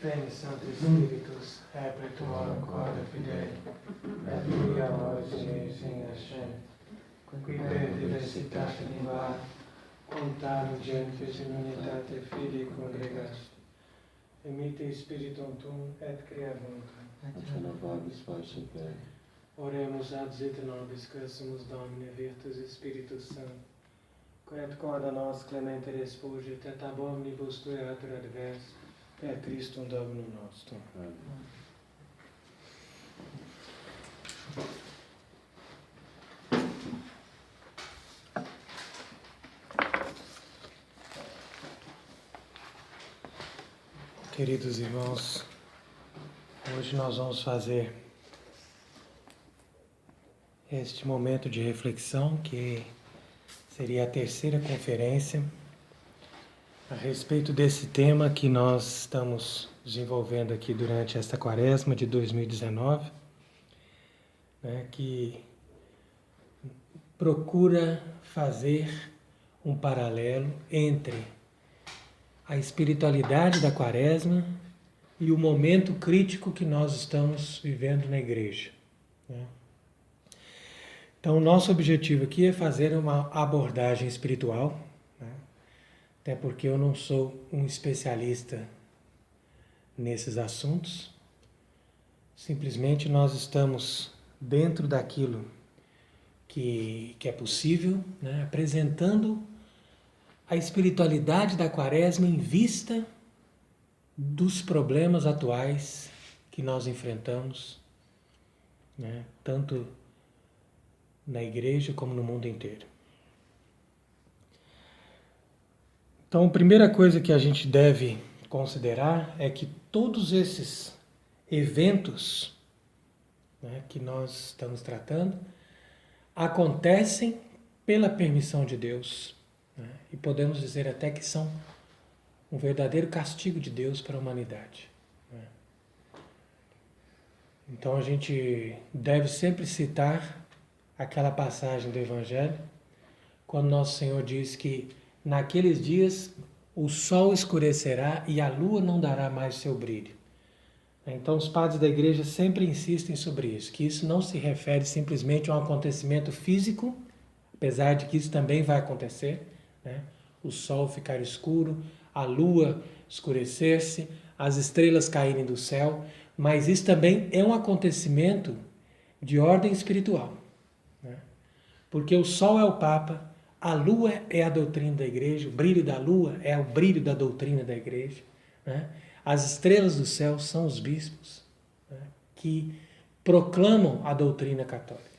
Veni, Santo Spiritus, Epetuorum corda fidei, et qui amor sin Hashem, qui per diversitate nivar, contarum gentes in unitate filii congregast, emite Spiritum Tuum et creavuntur, et renovavis voce Dei. Oremus ad zeta nobis crescimus Domine virtus Spiritus Sancti, quet corda nos clemente respugit, et ab omnibus tueatur advers, per Christum Dominum nostrum. Queridos irmãos, hoje nós vamos fazer este momento de reflexão, que seria a terceira conferência a respeito desse tema que nós estamos desenvolvendo aqui durante esta quaresma de 2019, né, que procura fazer um paralelo entre a espiritualidade da quaresma e o momento crítico que nós estamos vivendo na igreja, né? Então, o nosso objetivo aqui é fazer uma abordagem espiritual, né? Até porque eu não sou um especialista nesses assuntos. Simplesmente nós estamos dentro daquilo que é possível, né? Apresentando a espiritualidade da quaresma em vista dos problemas atuais que nós enfrentamos, né? Tanto na igreja como no mundo inteiro. Então, a primeira coisa que a gente deve considerar é que todos esses eventos, né, que nós estamos tratando acontecem pela permissão de Deus, né? E podemos dizer até que são um verdadeiro castigo de Deus para a humanidade, né? Então a gente deve sempre citar aquela passagem do Evangelho, quando Nosso Senhor diz que naqueles dias o sol escurecerá e a lua não dará mais seu brilho. Então os padres da igreja sempre insistem sobre isso, que isso não se refere simplesmente a um acontecimento físico, apesar de que isso também vai acontecer, né? O sol ficar escuro, a lua escurecer-se, as estrelas caírem do céu, mas isso também é um acontecimento de ordem espiritual, né? Porque o sol é o Papa, a lua é a doutrina da igreja, o brilho da lua é o brilho da doutrina da igreja, né? As estrelas do céu são os bispos, né, que proclamam a doutrina católica.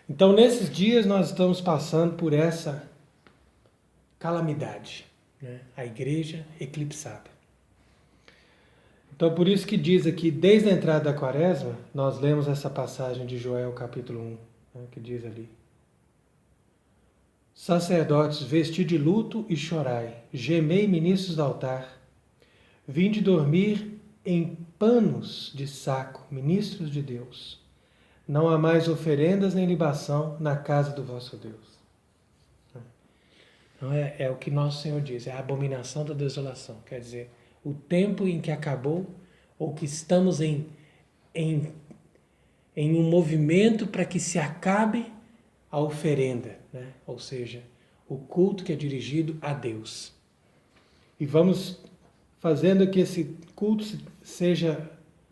Então, nesses dias, nós estamos passando por essa calamidade, né? A igreja eclipsada. Então, por isso que diz aqui, desde a entrada da quaresma, nós lemos essa passagem de Joel, capítulo 1, né, que diz ali: sacerdotes, vesti de luto e chorai, gemei, ministros do altar, vinde dormir em panos de saco, ministros de Deus. Não há mais oferendas nem libação na casa do vosso Deus. Então é o que Nosso Senhor diz, é a abominação da desolação. Quer dizer, o tempo em que acabou, ou que estamos em um movimento para que se acabe a oferenda, né? Ou seja, o culto que é dirigido a Deus. E vamos fazendo que esse culto seja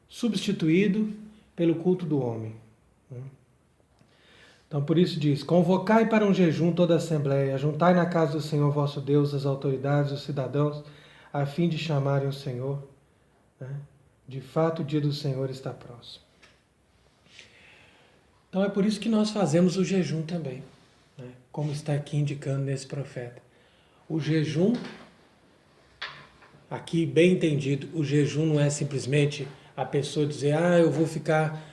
substituído pelo culto do homem. Então, por isso diz: convocai para um jejum toda a assembleia, juntai na casa do Senhor vosso Deus as autoridades, os cidadãos, a fim de chamarem o Senhor, né? De fato, o dia do Senhor está próximo. Então, é por isso que nós fazemos o jejum também, né? Como está aqui indicando nesse profeta. O jejum, aqui bem entendido, o jejum não é simplesmente a pessoa dizer: eu vou ficar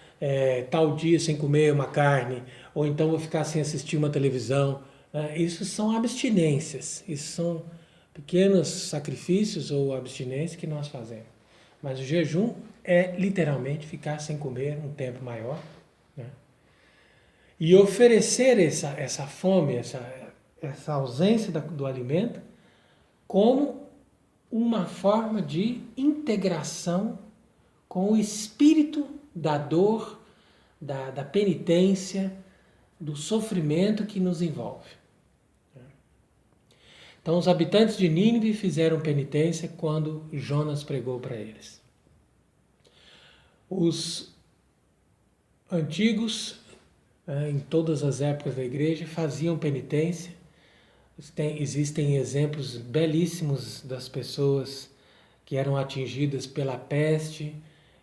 tal dia sem comer uma carne, ou então vou ficar sem assistir uma televisão. Isso são abstinências, isso são pequenos sacrifícios ou abstinências que nós fazemos. Mas o jejum é literalmente ficar sem comer um tempo maior, né? E oferecer essa fome, essa ausência do alimento como uma forma de integração com o espírito da dor, da penitência, do sofrimento que nos envolve. Então, os habitantes de Nínive fizeram penitência quando Jonas pregou para eles. Os antigos, em todas as épocas da igreja, faziam penitência. Existem exemplos belíssimos das pessoas que eram atingidas pela peste,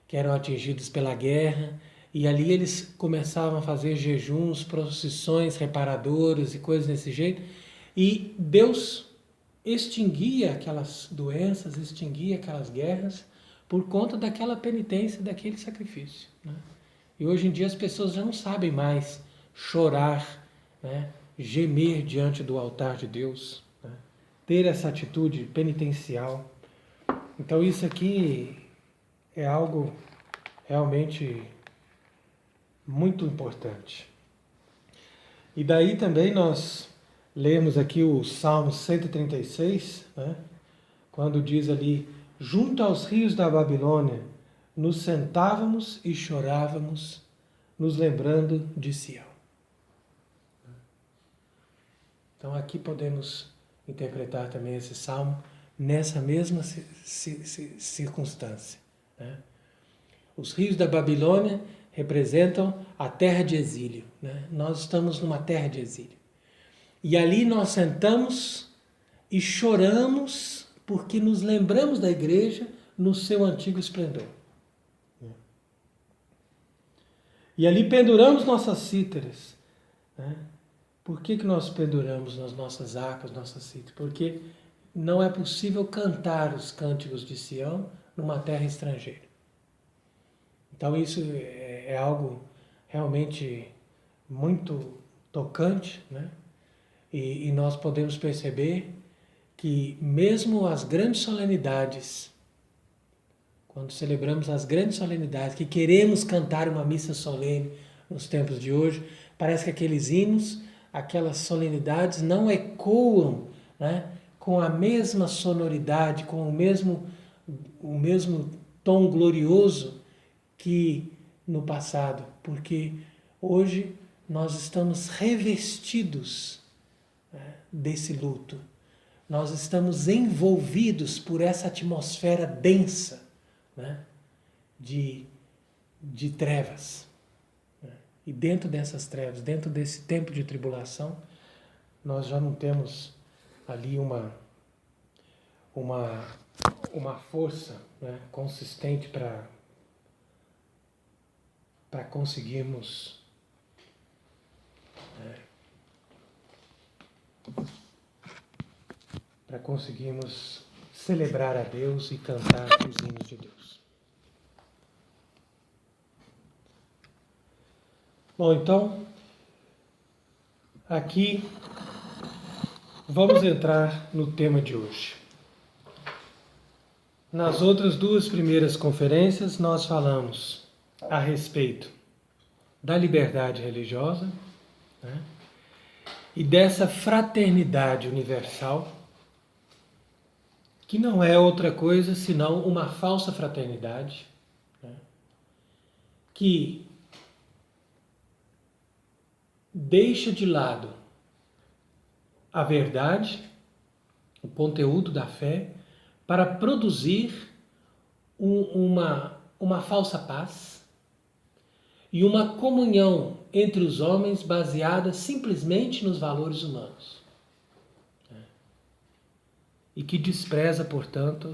que eram atingidas pela guerra, e ali eles começavam a fazer jejuns, procissões reparadoras e coisas desse jeito, e Deus extinguia aquelas doenças, extinguia aquelas guerras por conta daquela penitência, daquele sacrifício, né? E hoje em dia as pessoas já não sabem mais chorar, né? Gemer diante do altar de Deus, né? Ter essa atitude penitencial. Então isso aqui é algo realmente muito importante. E daí também nós lemos aqui o Salmo 136, né? Quando diz ali: junto aos rios da Babilônia, nos sentávamos e chorávamos, nos lembrando de Sião. Então aqui podemos interpretar também esse salmo nessa mesma circunstância, né? Os rios da Babilônia representam a terra de exílio, né? Nós estamos numa terra de exílio. E ali nós sentamos e choramos porque nos lembramos da igreja no seu antigo esplendor. E ali penduramos nossas cítaras, né? Por que nós penduramos nas nossas harpas, nossas cítaras? Porque não é possível cantar os cânticos de Sião numa terra estrangeira. Então isso é algo realmente muito tocante, né? E nós podemos perceber que mesmo as grandes solenidades, quando celebramos as grandes solenidades, que queremos cantar uma missa solene nos tempos de hoje, parece que aqueles hinos, aquelas solenidades não ecoam, né, com a mesma sonoridade, com o mesmo tom glorioso que no passado, porque hoje nós estamos revestidos, né, desse luto. Nós estamos envolvidos por essa atmosfera densa, né, de trevas. E dentro dessas trevas, dentro desse tempo de tribulação, nós já não temos ali uma força, né, consistente para conseguirmos celebrar a Deus e cantar os hinos de Deus. Bom, então, aqui vamos entrar no tema de hoje. Nas outras duas primeiras conferências, nós falamos a respeito da liberdade religiosa, né, e dessa fraternidade universal, que não é outra coisa senão uma falsa fraternidade, né, que deixa de lado a verdade, o conteúdo da fé, para produzir uma falsa paz e uma comunhão entre os homens baseada simplesmente nos valores humanos. E que despreza, portanto,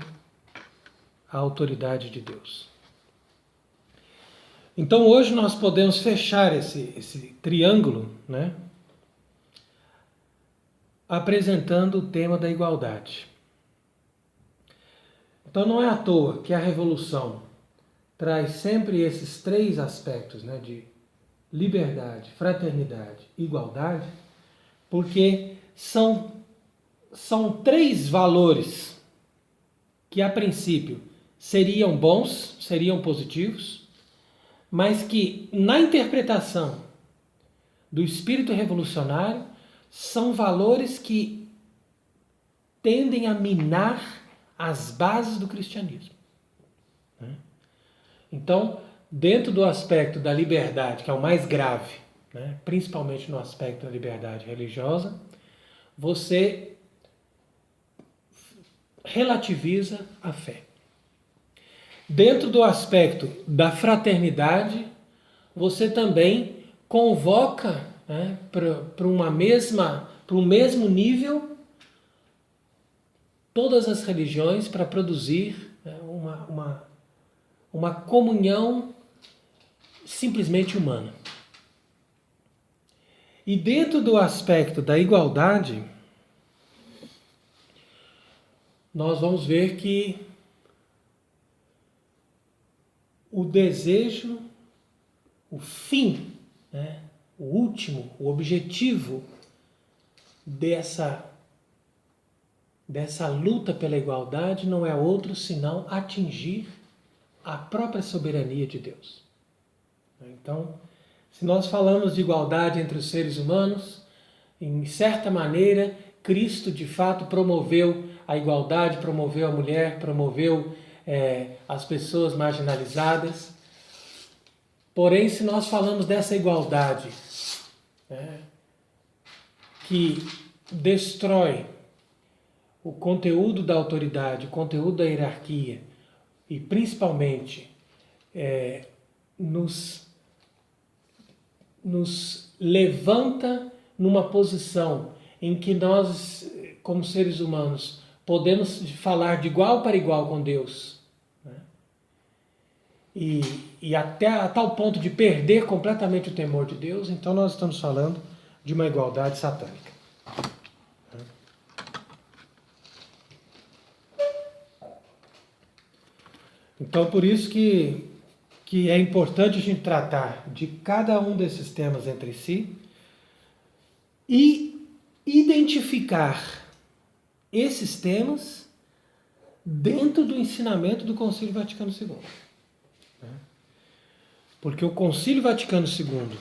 a autoridade de Deus. Então hoje nós podemos fechar esse triângulo, né, apresentando o tema da igualdade. Então não é à toa que a Revolução traz sempre esses três aspectos, né, de liberdade, fraternidade, igualdade, porque são três valores que, a princípio, seriam bons, seriam positivos, mas que, na interpretação do espírito revolucionário, são valores que tendem a minar as bases do cristianismo. Então, dentro do aspecto da liberdade, que é o mais grave, né, principalmente no aspecto da liberdade religiosa, você relativiza a fé. Dentro do aspecto da fraternidade, você também convoca, né, para um mesmo nível todas as religiões para produzir, né, uma comunhão simplesmente humana. E dentro do aspecto da igualdade, nós vamos ver que o desejo, o fim, né, o último, o objetivo dessa luta pela igualdade não é outro senão atingir a própria soberania de Deus. Então, se nós falamos de igualdade entre os seres humanos, em certa maneira, Cristo de fato promoveu a igualdade, promoveu a mulher, promoveu as pessoas marginalizadas. Porém, se nós falamos dessa igualdade, né, que destrói o conteúdo da autoridade, o conteúdo da hierarquia, e principalmente nos levanta numa posição em que nós, como seres humanos, podemos falar de igual para igual com Deus, né? E até a tal ponto de perder completamente o temor de Deus, então nós estamos falando de uma igualdade satânica. Então, por isso que é importante a gente tratar de cada um desses temas entre si e identificar esses temas dentro do ensinamento do Concílio Vaticano II. Porque o Concílio Vaticano II,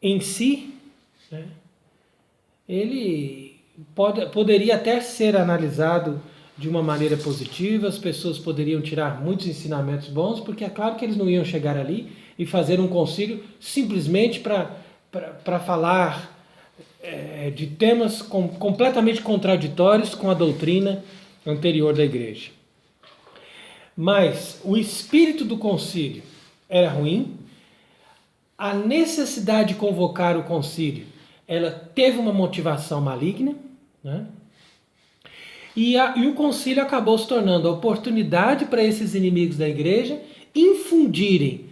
em si, né, ele poderia até ser analisado de uma maneira positiva, as pessoas poderiam tirar muitos ensinamentos bons, porque é claro que eles não iam chegar ali e fazer um concílio simplesmente para falar de temas completamente contraditórios com a doutrina anterior da Igreja. Mas o espírito do concílio era ruim, a necessidade de convocar o concílio, ela teve uma motivação maligna, né? E o concílio acabou se tornando a oportunidade para esses inimigos da igreja infundirem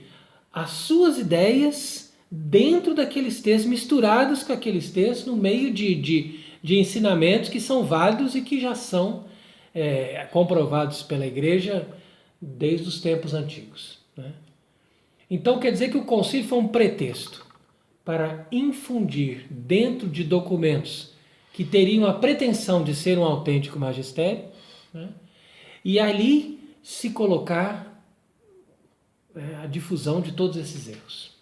as suas ideias dentro daqueles textos, misturados com aqueles textos, no meio de ensinamentos que são válidos e que já são comprovados pela igreja desde os tempos antigos, né? Então quer dizer que o concílio foi um pretexto para infundir dentro de documentos que teriam a pretensão de ser um autêntico magistério, né, e ali se colocar a difusão de todos esses erros,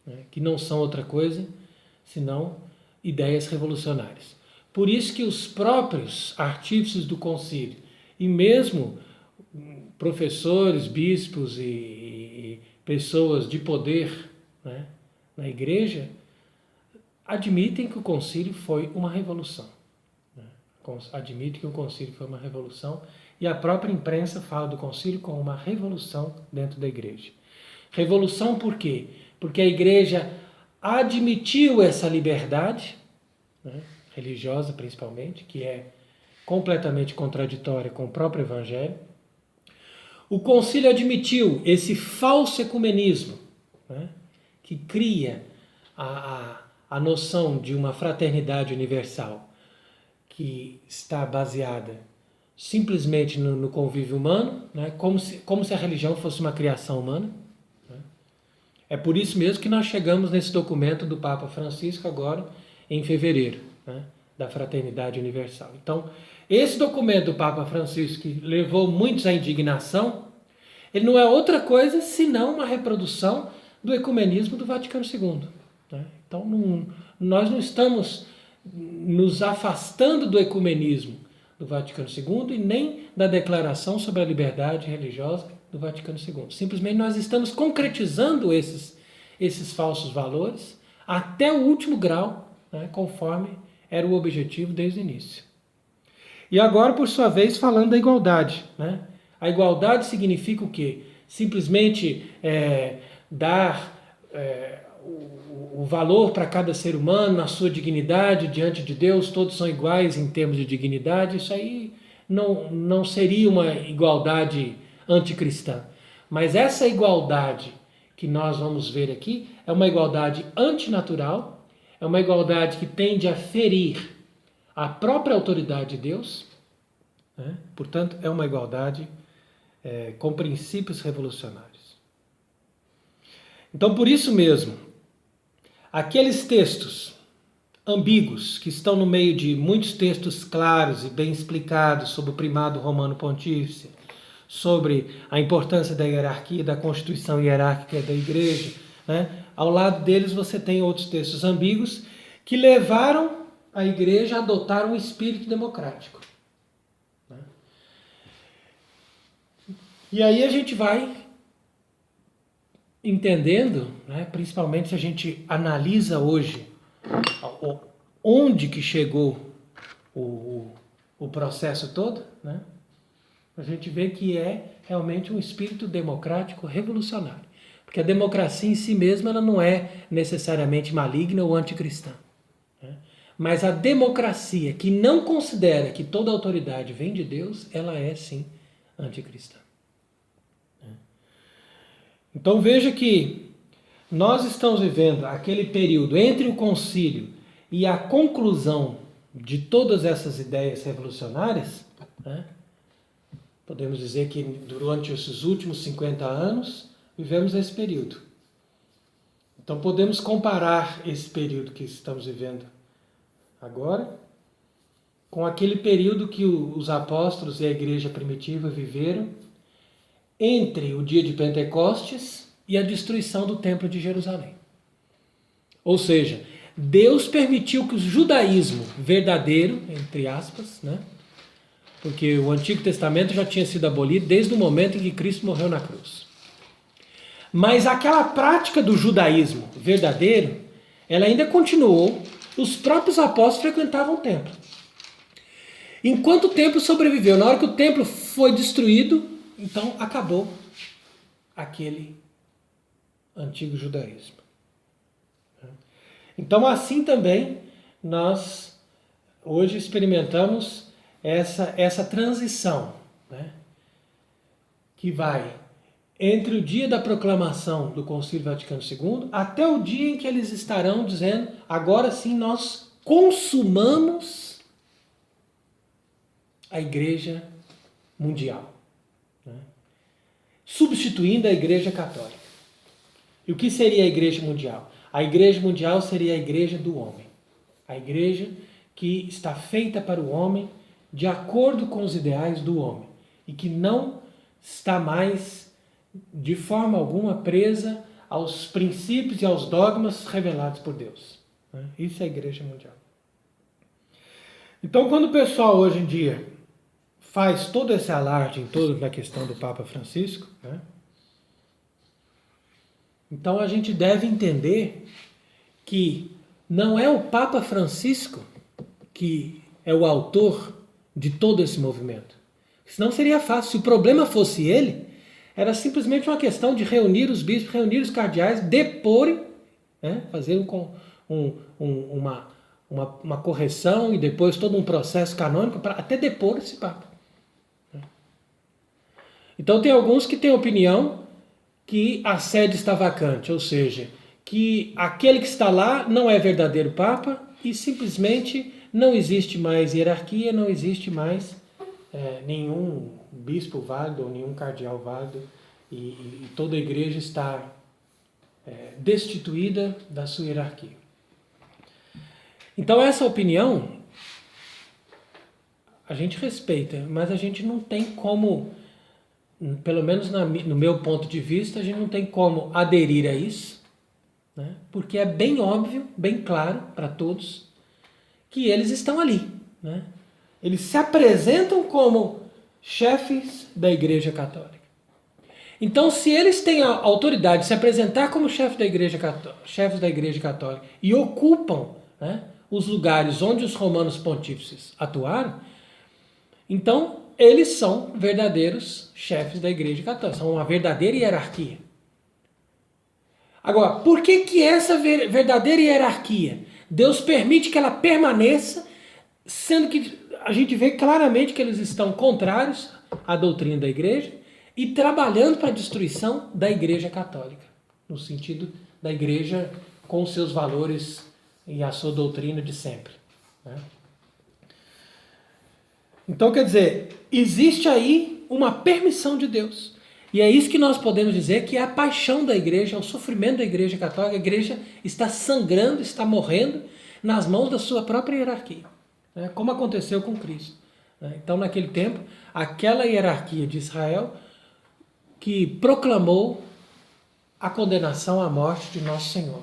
né, que não são outra coisa senão ideias revolucionárias. Por isso que os próprios artífices do concílio, e mesmo professores, bispos e pessoas de poder, né, na igreja, admitem que o concílio foi uma revolução. Admite que o concílio foi uma revolução e a própria imprensa fala do concílio como uma revolução dentro da igreja. Revolução por quê? Porque a igreja admitiu essa liberdade, né, religiosa principalmente, que é completamente contraditória com o próprio evangelho. O concílio admitiu esse falso ecumenismo, né, que cria a noção de uma fraternidade universal que está baseada simplesmente no convívio humano, né? Como se a religião fosse uma criação humana. Né? É por isso mesmo que nós chegamos nesse documento do Papa Francisco agora, em fevereiro, né? Da Fraternidade Universal. Então, esse documento do Papa Francisco, que levou muitos à indignação, ele não é outra coisa senão uma reprodução do ecumenismo do Vaticano II. Né? Então, nós não estamos nos afastando do ecumenismo do Vaticano II e nem da Declaração sobre a Liberdade Religiosa do Vaticano II. Simplesmente nós estamos concretizando esses falsos valores até o último grau, né, conforme era o objetivo desde o início. E agora, por sua vez, falando da igualdade. Né? A igualdade significa o quê? Simplesmente dar o valor para cada ser humano, na sua dignidade diante de Deus, todos são iguais em termos de dignidade. Isso aí não seria uma igualdade anticristã. Mas essa igualdade que nós vamos ver aqui é uma igualdade antinatural, é uma igualdade que tende a ferir a própria autoridade de Deus, né? Portanto, é uma igualdade com princípios revolucionários. Então, por isso mesmo, aqueles textos ambíguos que estão no meio de muitos textos claros e bem explicados sobre o primado romano pontífice, sobre a importância da hierarquia, da constituição hierárquica da igreja, né? Ao lado deles você tem outros textos ambíguos que levaram a igreja a adotar um espírito democrático. Né? E aí a gente vai entendendo, né, principalmente se a gente analisa hoje onde que chegou o processo todo, né, a gente vê que é realmente um espírito democrático revolucionário. Porque a democracia em si mesma ela não é necessariamente maligna ou anticristã. Né? Mas a democracia que não considera que toda autoridade vem de Deus, ela é sim anticristã. Então veja que nós estamos vivendo aquele período entre o concílio e a conclusão de todas essas ideias revolucionárias, né? Podemos dizer que durante esses últimos 50 anos vivemos esse período. Então podemos comparar esse período que estamos vivendo agora com aquele período que os apóstolos e a igreja primitiva viveram entre o dia de Pentecostes e a destruição do Templo de Jerusalém. Ou seja, Deus permitiu que o judaísmo verdadeiro, entre aspas, né? Porque o Antigo Testamento já tinha sido abolido desde o momento em que Cristo morreu na cruz. Mas aquela prática do judaísmo verdadeiro, ela ainda continuou, os próprios apóstolos frequentavam o templo. Enquanto o templo sobreviveu, na hora que o templo foi destruído, então acabou aquele antigo judaísmo. Então assim também nós hoje experimentamos essa transição, né, que vai entre o dia da proclamação do Concílio Vaticano II até o dia em que eles estarão dizendo, agora sim nós consumamos a Igreja Mundial. Substituindo a Igreja Católica. E o que seria a Igreja Mundial? A Igreja Mundial seria a Igreja do homem. A Igreja que está feita para o homem de acordo com os ideais do homem. E que não está mais, de forma alguma, presa aos princípios e aos dogmas revelados por Deus. Isso é a Igreja Mundial. Então, quando o pessoal hoje em dia faz todo esse alarde em torno da questão do Papa Francisco, né? Então a gente deve entender que não é o Papa Francisco que é o autor de todo esse movimento. Senão seria fácil. Se o problema fosse ele, era simplesmente uma questão de reunir os bispos, reunir os cardeais, deporem, né? Fazer uma correção e depois todo um processo canônico para até depor esse Papa. Então tem alguns que têm a opinião que a sede está vacante, ou seja, que aquele que está lá não é verdadeiro Papa e simplesmente não existe mais hierarquia, não existe mais nenhum bispo válido ou nenhum cardeal válido e toda a igreja está destituída da sua hierarquia. Então essa opinião a gente respeita, mas a gente não tem como, pelo menos no meu ponto de vista, a gente não tem como aderir a isso, né? Porque é bem óbvio, bem claro para todos que eles estão ali, né? Eles se apresentam como chefes da Igreja Católica. Então, se eles têm a autoridade de se apresentar como chefes da Igreja Católica e ocupam, né, os lugares onde os romanos pontífices atuaram, então eles são verdadeiros chefes da Igreja Católica, são uma verdadeira hierarquia. Agora, por que essa verdadeira hierarquia, Deus permite que ela permaneça, sendo que a gente vê claramente que eles estão contrários à doutrina da Igreja e trabalhando para a destruição da Igreja Católica, no sentido da Igreja com os seus valores e a sua doutrina de sempre, né? Então, quer dizer, existe aí uma permissão de Deus. E é isso que nós podemos dizer que é a paixão da igreja, é o sofrimento da igreja católica. A igreja está sangrando, está morrendo nas mãos da sua própria hierarquia, né? Como aconteceu com Cristo, né? Então, naquele tempo, aquela hierarquia de Israel que proclamou a condenação à morte de Nosso Senhor.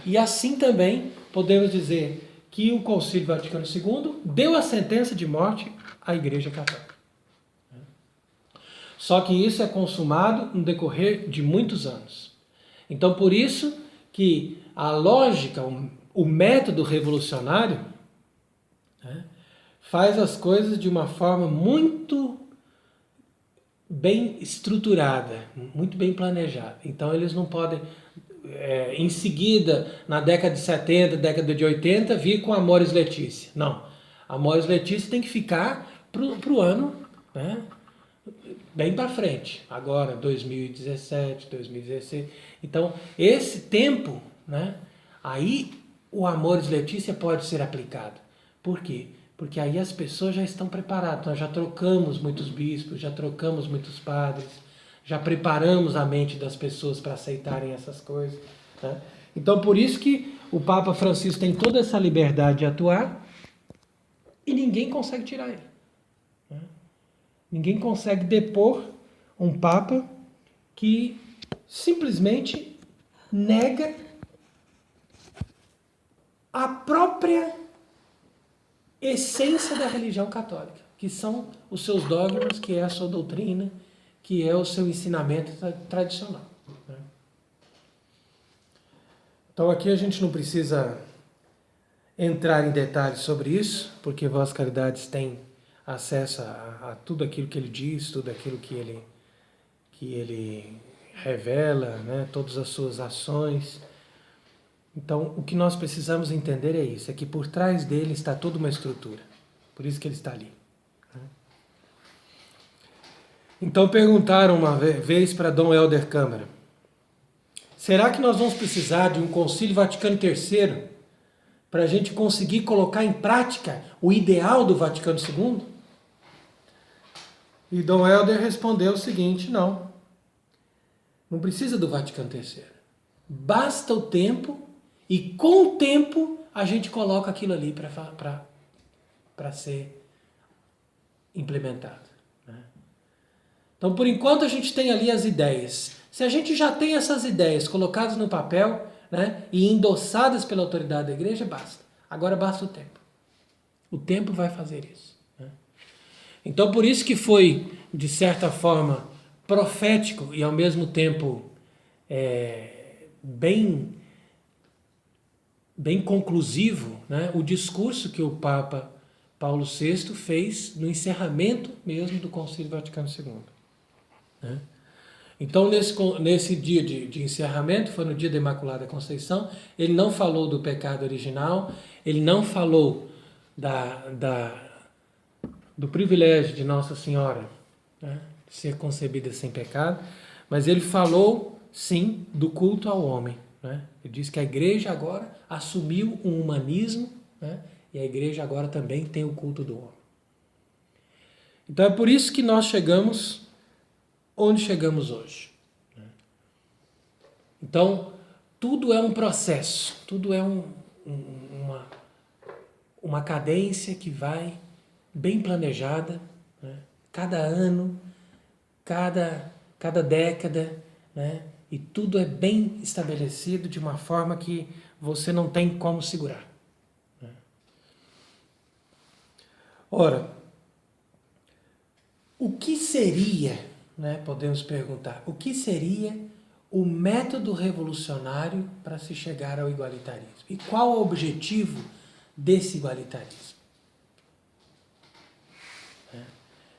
E assim também podemos dizer que o Concílio Vaticano II deu a sentença de morte à Igreja Católica. Só que isso é consumado no decorrer de muitos anos. Então, por isso que a lógica, o método revolucionário, né, faz as coisas de uma forma muito bem estruturada, muito bem planejada. Então, eles não podem, em seguida, na década de 70, década de 80, vir com Amoris Laetitia. Não. Amoris Laetitia tem que ficar para o ano, né, bem para frente. Agora, 2017, 2016. Então, esse tempo, né, aí o Amoris Laetitia pode ser aplicado. Por quê? Porque aí as pessoas já estão preparadas. Nós já trocamos muitos bispos, já trocamos muitos padres, já preparamos a mente das pessoas para aceitarem essas coisas, né? Então, por isso que o Papa Francisco tem toda essa liberdade de atuar e ninguém consegue tirar ele, né? Ninguém consegue depor um Papa que simplesmente nega a própria essência da religião católica, que são os seus dogmas, que é a sua doutrina, que é o seu ensinamento tradicional, né? Então aqui a gente não precisa entrar em detalhes sobre isso, porque Vossas Caridades têm acesso a tudo aquilo que ele diz, tudo aquilo que ele revela, né? Todas as suas ações. Então, o que nós precisamos entender é isso, é que por trás dele está toda uma estrutura. Por isso que ele está ali. Então, perguntaram uma vez para Dom Helder Câmara: será que nós vamos precisar de um Concílio Vaticano III para a gente conseguir colocar em prática o ideal do Vaticano II? E Dom Helder respondeu o seguinte: não precisa do Vaticano III. Basta o tempo. E com o tempo a gente coloca aquilo ali para ser implementado, né? Então, por enquanto a gente tem ali as ideias. Se a gente já tem essas ideias colocadas no papel, né, e endossadas pela autoridade da igreja, basta. Agora basta o tempo. O tempo vai fazer isso, né? Então, por isso que foi, de certa forma, profético e ao mesmo tempo bem conclusivo, né, o discurso que o Papa Paulo VI fez no encerramento mesmo do Concílio Vaticano II, né? Então, nesse dia de encerramento, foi no dia da Imaculada Conceição, ele não falou do pecado original, ele não falou do privilégio de Nossa Senhora, né, de ser concebida sem pecado, mas ele falou, sim, do culto ao homem, né? Ele diz que a igreja agora assumiu um humanismo, né? E a igreja agora também tem o culto do homem. Então é por isso que nós chegamos onde chegamos hoje. Então, tudo é um processo, tudo é uma cadência que vai bem planejada, né? Cada ano, cada década, né? E tudo é bem estabelecido de uma forma que você não tem como segurar. Né? Ora, o que seria, né, podemos perguntar, o que seria o método revolucionário para se chegar ao igualitarismo? E qual o objetivo desse igualitarismo?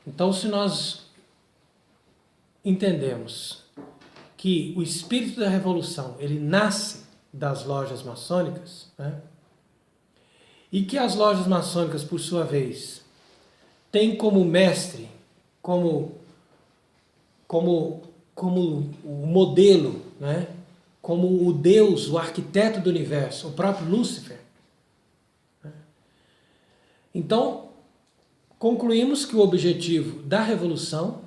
Então, se nós entendemos que o espírito da revolução ele nasce das lojas maçônicas, né? E que as lojas maçônicas, por sua vez, têm como mestre, como o modelo, né? Como o Deus, o arquiteto do universo, o próprio Lúcifer. Então, concluímos que o objetivo da revolução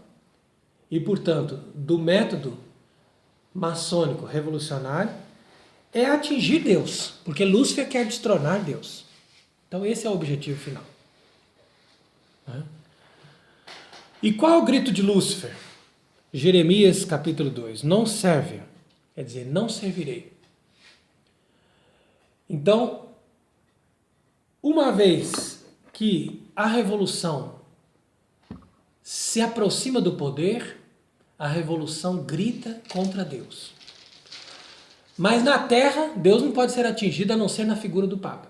e, portanto, do método maçônico revolucionário é atingir Deus, porque Lúcifer quer destronar Deus. Então esse é o objetivo final. E qual é o grito de Lúcifer? Jeremias capítulo 2, não serve, quer dizer, não servirei. Então, uma vez que a revolução se aproxima do poder, a revolução grita contra Deus. Mas na Terra, Deus não pode ser atingido a não ser na figura do Papa.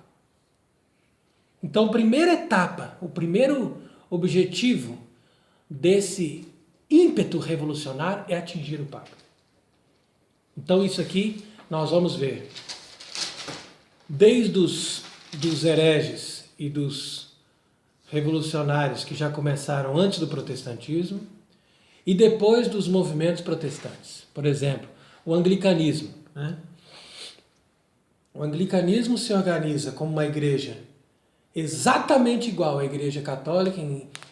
Então, a primeira etapa, o primeiro objetivo desse ímpeto revolucionário é atingir o Papa. Então, isso aqui nós vamos ver desde dos hereges e dos revolucionários que já começaram antes do protestantismo, e depois dos movimentos protestantes. Por exemplo, o anglicanismo. Né? O anglicanismo se organiza como uma igreja exatamente igual à igreja católica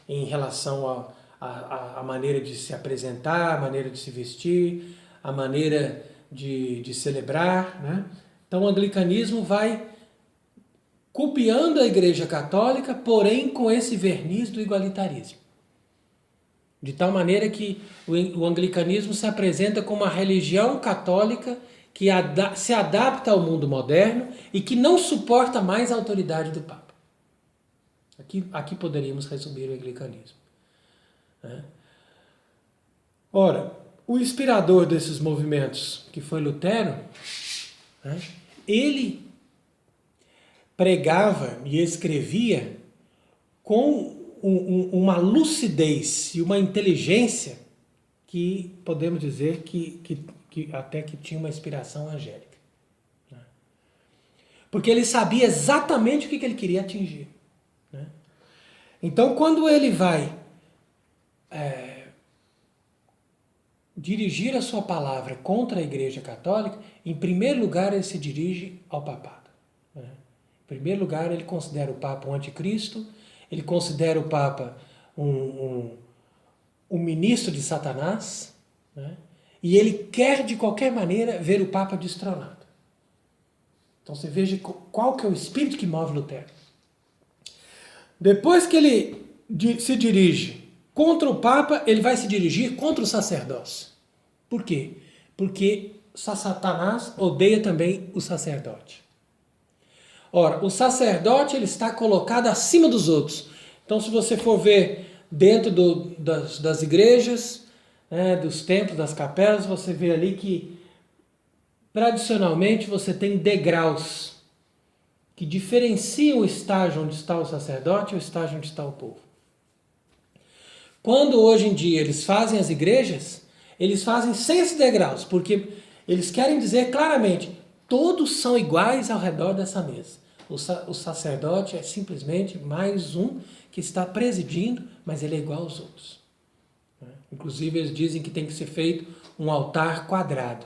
em relação à maneira de se apresentar, a maneira de se vestir, a maneira de celebrar. Né? Então o anglicanismo vai copiando a igreja católica, porém com esse verniz do igualitarismo. De tal maneira que o anglicanismo se apresenta como uma religião católica que se adapta ao mundo moderno e que não suporta mais a autoridade do Papa. Aqui poderíamos resumir o anglicanismo. Ora, o inspirador desses movimentos, que foi Lutero, ele pregava e escrevia com uma lucidez e uma inteligência que podemos dizer que até que tinha uma inspiração angélica. Porque ele sabia exatamente o que ele queria atingir. Então, quando ele vai dirigir a sua palavra contra a Igreja Católica, em primeiro lugar ele se dirige ao papado. Em primeiro lugar, ele considera o Papa um anticristo, ele considera o Papa um ministro de Satanás, né? E ele quer, de qualquer maneira, ver o Papa destronado. Então você veja qual que é o espírito que move Lutero. Depois que ele se dirige contra o Papa, ele vai se dirigir contra o sacerdócio. Por quê? Porque Satanás odeia também o sacerdote. Ora, o sacerdote ele está colocado acima dos outros. Então, se você for ver dentro das igrejas, né, dos templos, das capelas, você vê ali que, tradicionalmente, você tem degraus que diferenciam o estágio onde está o sacerdote e o estágio onde está o povo. Quando, hoje em dia, eles fazem as igrejas, eles fazem sem esses degraus, porque eles querem dizer claramente: todos são iguais ao redor dessa mesa. O sacerdote é simplesmente mais um que está presidindo, mas ele é igual aos outros. Inclusive, eles dizem que tem que ser feito um altar quadrado,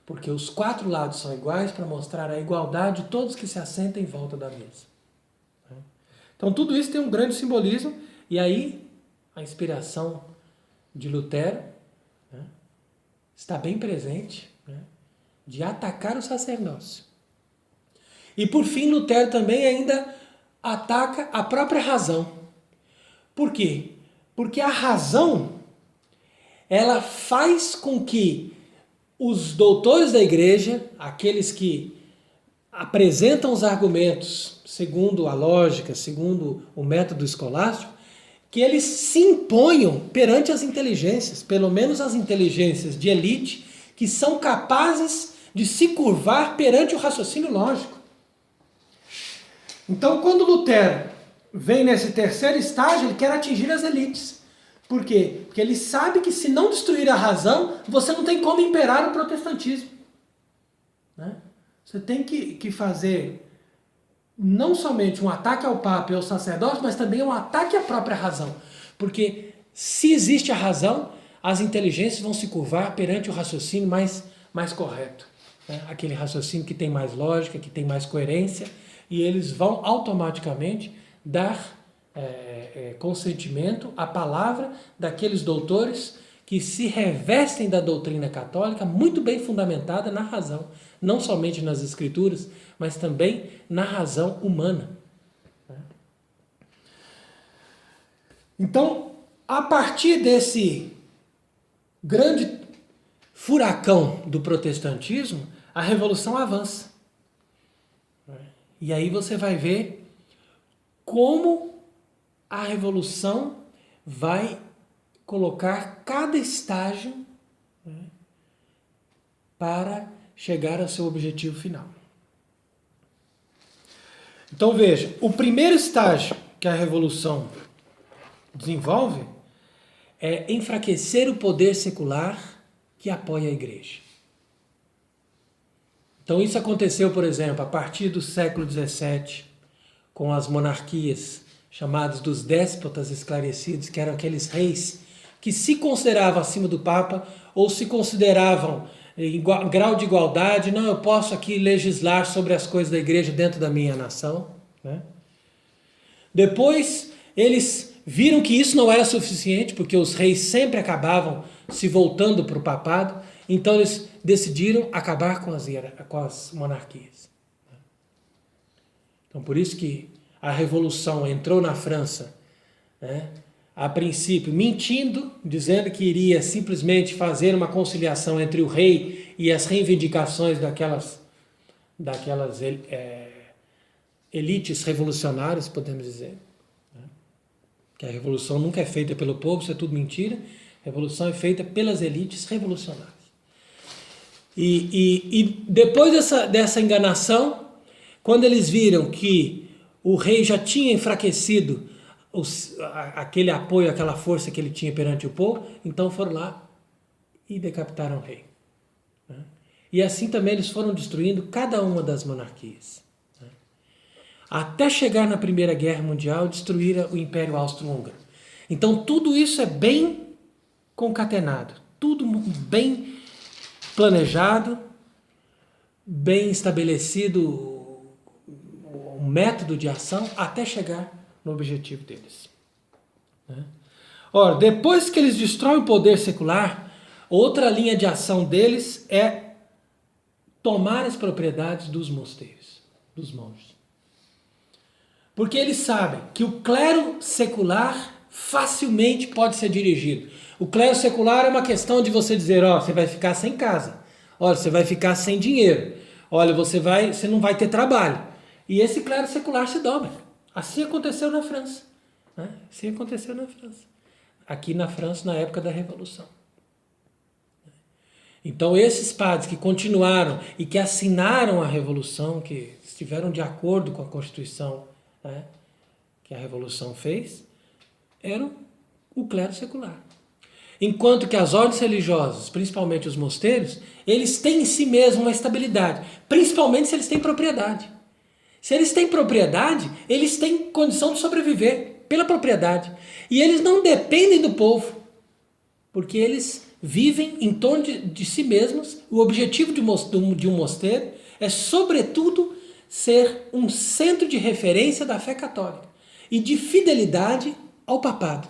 porque os 4 lados são iguais para mostrar a igualdade de todos que se assentam em volta da mesa. Então, tudo isso tem um grande simbolismo, e aí a inspiração de Lutero, né, está bem presente, né, de atacar o sacerdócio. E por fim, Lutero também ainda ataca a própria razão. Por quê? Porque a razão, ela faz com que os doutores da igreja, aqueles que apresentam os argumentos segundo a lógica, segundo o método escolástico, que eles se imponham perante as inteligências, pelo menos as inteligências de elite, que são capazes de se curvar perante o raciocínio lógico. Então, quando Lutero vem nesse terceiro estágio, ele quer atingir as elites. Por quê? Porque ele sabe que se não destruir a razão, você não tem como imperar o protestantismo. Né? Você tem que fazer não somente um ataque ao Papa e ao sacerdócio, mas também um ataque à própria razão. Porque se existe a razão, as inteligências vão se curvar perante o raciocínio mais correto. Né? Aquele raciocínio que tem mais lógica, que tem mais coerência, e eles vão automaticamente dar consentimento à palavra daqueles doutores que se revestem da doutrina católica muito bem fundamentada na razão, não somente nas escrituras, mas também na razão humana. Então, a partir desse grande furacão do protestantismo, a revolução avança. E aí você vai ver como a revolução vai colocar cada estágio, né, para chegar ao seu objetivo final. Então veja, o primeiro estágio que a revolução desenvolve é enfraquecer o poder secular que apoia a igreja. Então isso aconteceu, por exemplo, a partir do século XVII, com as monarquias chamadas dos déspotas esclarecidos, que eram aqueles reis que se consideravam acima do Papa ou se consideravam em grau de igualdade. Não, eu posso aqui legislar sobre as coisas da igreja dentro da minha nação. Né? Depois eles viram que isso não era suficiente, porque os reis sempre acabavam se voltando para o papado, então eles decidiram acabar com as monarquias. Então por isso que a Revolução entrou na França, né, a princípio mentindo, dizendo que iria simplesmente fazer uma conciliação entre o rei e as reivindicações daquelas elites revolucionárias, podemos dizer. Né? Que a revolução nunca é feita pelo povo, isso é tudo mentira. A revolução é feita pelas elites revolucionárias. E depois dessa enganação, quando eles viram que o rei já tinha enfraquecido aquele apoio, aquela força que ele tinha perante o povo, então foram lá e decapitaram o rei. Né? E assim também eles foram destruindo cada uma das monarquias. Né? Até chegar na Primeira Guerra Mundial, destruíram o Império Austro-Húngaro. Então tudo isso é bem concatenado, tudo bem planejado, bem estabelecido um método de ação até chegar no objetivo deles. Né? Ora, depois que eles destroem o poder secular, outra linha de ação deles é tomar as propriedades dos mosteiros, dos monges. Porque eles sabem que o clero secular facilmente pode ser dirigido. O clero secular é uma questão de você dizer, ó, você vai ficar sem casa, olha, você vai ficar sem dinheiro, olha, você não vai ter trabalho. E esse clero secular se dobra. Assim aconteceu na França. Né? Assim aconteceu na França. Aqui na França, na época da Revolução. Então esses padres que continuaram e que assinaram a Revolução, que estiveram de acordo com a Constituição, né, que a Revolução fez, eram o clero secular. Enquanto que as ordens religiosas, principalmente os mosteiros, eles têm em si mesmos uma estabilidade, principalmente se eles têm propriedade. Se eles têm propriedade, eles têm condição de sobreviver pela propriedade. E eles não dependem do povo, porque eles vivem em torno de si mesmos. O objetivo de um mosteiro é, sobretudo, ser um centro de referência da fé católica e de fidelidade ao papado.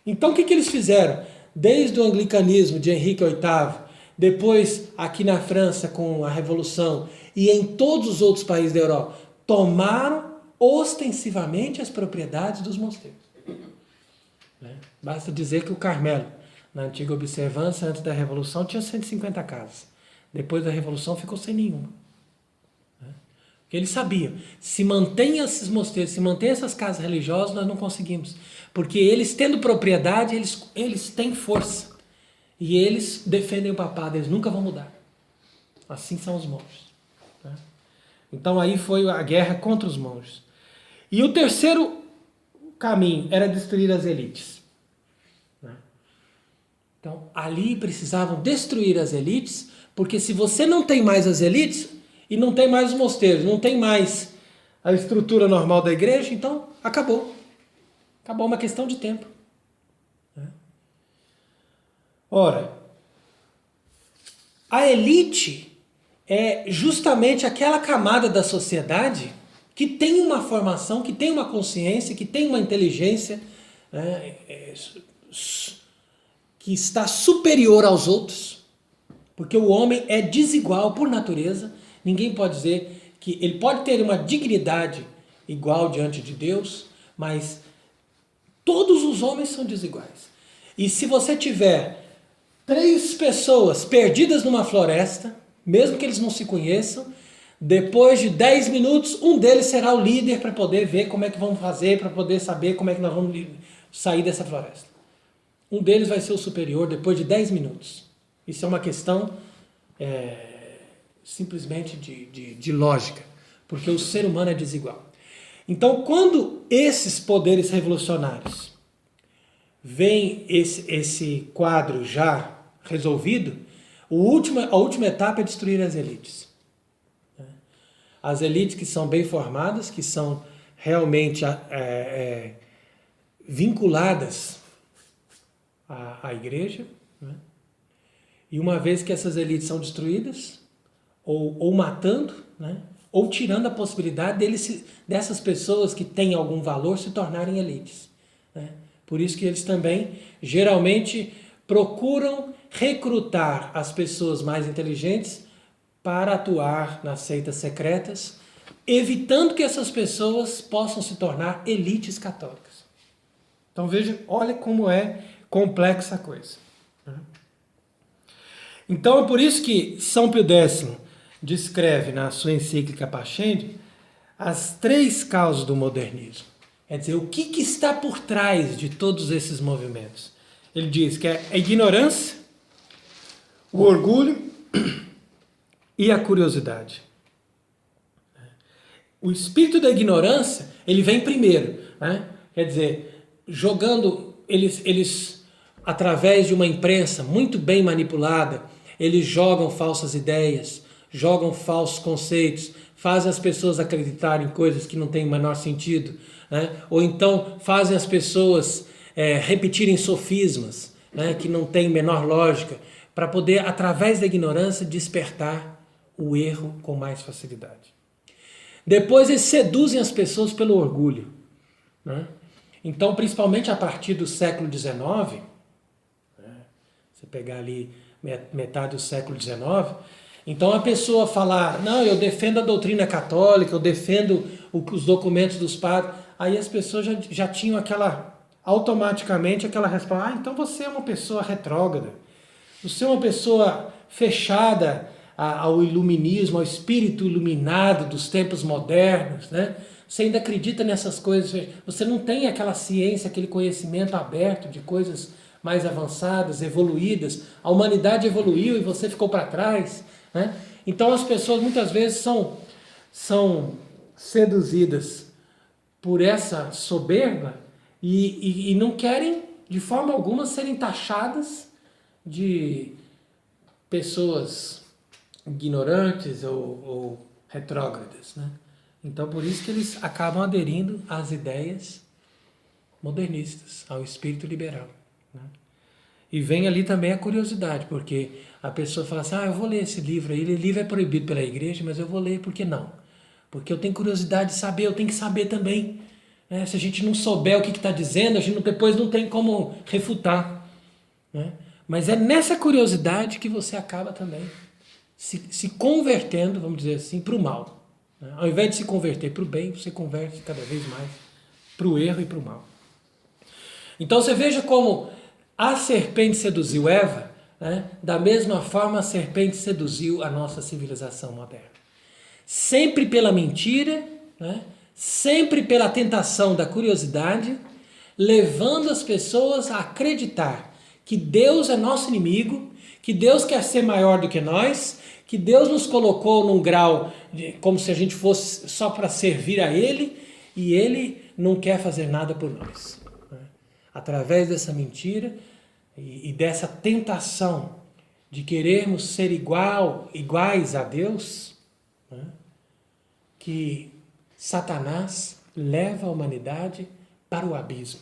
Então o que eles fizeram? Desde o anglicanismo de Henrique VIII, depois aqui na França com a Revolução e em todos os outros países da Europa, tomaram ostensivamente as propriedades dos mosteiros. Basta dizer que o Carmelo, na antiga observância, antes da Revolução, tinha 150 casas. Depois da Revolução ficou sem nenhuma. Porque eles sabiam, se mantém esses mosteiros, se mantém essas casas religiosas, nós não conseguimos. Porque eles, tendo propriedade, eles têm força. E eles defendem o papado, eles nunca vão mudar. Assim são os monges. Então aí foi a guerra contra os monges. E o terceiro caminho era destruir as elites. Então ali precisavam destruir as elites, porque se você não tem mais as elites, e não tem mais os mosteiros, não tem mais a estrutura normal da igreja, então acabou. Acabou, uma questão de tempo. Ora, a elite é justamente aquela camada da sociedade que tem uma formação, que tem uma consciência, que tem uma inteligência, que está superior aos outros, porque o homem é desigual por natureza. Ninguém pode dizer que ele pode ter uma dignidade igual diante de Deus, mas todos os homens são desiguais. E se você tiver 3 pessoas perdidas numa floresta, mesmo que eles não se conheçam, depois de 10 minutos, um deles será o líder para poder ver como é que vamos fazer, para poder saber como é que nós vamos sair dessa floresta. Um deles vai ser o superior depois de 10 minutos. Isso é uma questão simplesmente de lógica, porque o ser humano é desigual. Então, quando esses poderes revolucionários veem esse quadro já resolvido, a última etapa é destruir as elites. As elites que são bem formadas, que são realmente vinculadas à igreja, e uma vez que essas elites são destruídas, ou matando, ou tirando a possibilidade dessas pessoas que têm algum valor se tornarem elites. Por isso que eles também, geralmente, procuram recrutar as pessoas mais inteligentes para atuar nas seitas secretas, evitando que essas pessoas possam se tornar elites católicas. Então veja, olha como é complexa a coisa. Então é por isso que São Pio X descreve na sua encíclica Pascendi as 3 causas do modernismo. Quer dizer, o que está por trás de todos esses movimentos? Ele diz que é a ignorância, o orgulho e a curiosidade. O espírito da ignorância, ele vem primeiro. Quer dizer, jogando, eles, através de uma imprensa muito bem manipulada, eles jogam falsas ideias, jogam falsos conceitos, fazem as pessoas acreditarem em coisas que não têm o menor sentido, ou então fazem as pessoas repetirem sofismas, que não têm menor lógica, para poder, através da ignorância, despertar o erro com mais facilidade. Depois eles seduzem as pessoas pelo orgulho. Então, principalmente a partir do século XIX, você pegar ali metade do século XIX, então a pessoa falar, não, eu defendo a doutrina católica, eu defendo os documentos dos padres, aí as pessoas já tinham automaticamente aquela resposta, então você é uma pessoa retrógrada, você é uma pessoa fechada ao iluminismo, ao espírito iluminado dos tempos modernos, Você ainda acredita nessas coisas, você não tem aquela ciência, aquele conhecimento aberto de coisas mais avançadas, evoluídas, a humanidade evoluiu e você ficou para trás, Então as pessoas muitas vezes são seduzidas por essa soberba e não querem de forma alguma serem taxadas de pessoas ignorantes ou retrógradas. Então por isso que eles acabam aderindo às ideias modernistas, ao espírito liberal. E vem ali também a curiosidade, porque a pessoa fala assim, eu vou ler esse livro aí, esse livro é proibido pela igreja, mas eu vou ler, por que não? Porque eu tenho curiosidade de saber, eu tenho que saber também. né? Se a gente não souber o que está dizendo, a gente depois não tem como refutar, né? Mas é nessa curiosidade que você acaba também se convertendo, vamos dizer assim, para o mal, né? Ao invés de se converter para o bem, você converte cada vez mais para o erro e para o mal. Então você veja como a serpente seduziu Eva, né? Da mesma forma a serpente seduziu a nossa civilização moderna. Sempre pela mentira, né? Sempre pela tentação da curiosidade, levando as pessoas a acreditar que Deus é nosso inimigo, que Deus quer ser maior do que nós, que Deus nos colocou num grau como se a gente fosse só para servir a Ele, e Ele não quer fazer nada por nós. Através dessa mentira e dessa tentação de querermos ser iguais a Deus, né, que Satanás leva a humanidade para o abismo.